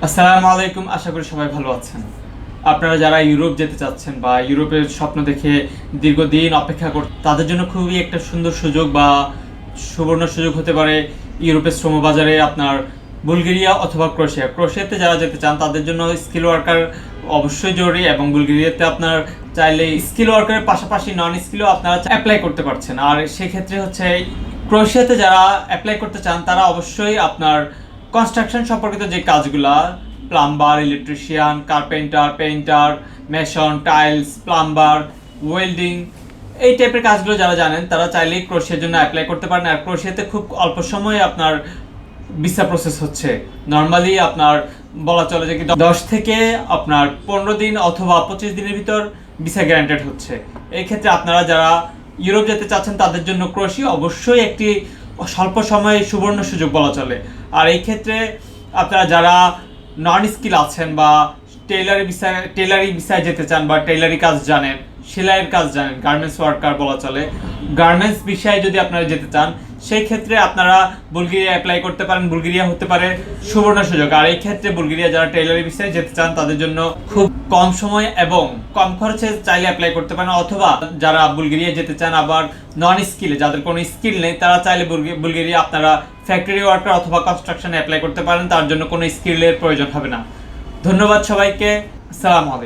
আসসালামু আলাইকুম, আশা করি সবাই ভালো আছেন। আপনারা যারা ইউরোপ যেতে চাচ্ছেন বা ইউরোপের স্বপ্ন দেখে দীর্ঘদিন অপেক্ষা করছেন, তাদের জন্য খুবই একটা সুন্দর সুযোগ বা সুবর্ণ সুযোগ হতে পারে ইউরোপের শ্রমবাজারে আপনার বুলগেরিয়া অথবা ক্রোয়েশিয়া। ক্রোয়েশিয়াতে যারা যেতে চান তাদের জন্য স্কিল ওয়ার্কার অবশ্যই জরুরি, এবং বুলগেরিয়াতে আপনার চাইলে স্কিল ওয়ার্কারের পাশাপাশি নন স্কিলও আপনারা অ্যাপ্লাই করতে পারছেন। আর সেক্ষেত্রে হচ্ছে ক্রোয়েশিয়াতে যারা অ্যাপ্লাই করতে চান তারা অবশ্যই আপনার কনস্ট্রাকশন সম্পর্কিত যে কাজগুলা, plumber, electrician, carpenter, painter, mason, tiles, plumber, welding, এই টাইপের কাজগুলো যারা জানেন তারা চাইলেই ক্রোয়েশিয়ার জন্য অ্যাপ্লাই করতে পারেন। আর ক্রোয়েশিয়াতে খুব অল্প সময়ে আপনার ভিসা প্রসেস হচ্ছে। নর্মালি আপনার বলা চলে যে কি 10 থেকে আপনার 15 দিন অথবা 25 দিনের ভিতর ভিসা গ্যারান্টেড হচ্ছে। এই ক্ষেত্রে আপনারা যারা ইউরোপ যেতে চাচ্ছেন তাদের জন্য ক্রোয়েশিয়া অবশ্যই একটি স্বল্প সময়ে সুবর্ণ সুযোগ বলা চলে। আর এই ক্ষেত্রে আপনারা যারা নন স্কিল আছেন বা টেলারি ভিসায় যেতে চান বা টেলারি কাজ জানেন, সেলাইয়ের কাজ জানেন, গার্মেন্টস ওয়ার্কার বলা চলে, গার্মেন্টস বিষয়ে যদি আপনারা যেতে চান সেই ক্ষেত্রে আপনারা বুলগেরিয়া অ্যাপ্লাই করতে পারেন। বুলগেরিয়া হতে পারে সুবর্ণ সুযোগ। আর এই ক্ষেত্রে বুলগেরিয়া যারা টেলারি বিষয়ে যেতে চান তাদের জন্য খুব কম সময় এবং কম খরচে চাইলে অ্যাপ্লাই করতে পারেন। অথবা যারা বুলগেরিয়া যেতে চান আবার নন স্কিলে, যাদের কোনো স্কিল নেই, তারা চাইলে বুলগেরিয়া আপনারা ফ্যাক্টরি ওয়ার্কার অথবা কনস্ট্রাকশনে অ্যাপ্লাই করতে পারেন। তার জন্য কোনো স্কিলের প্রয়োজন হবে না। ধন্যবাদ সবাইকে। আসসালামু আলাইকুম।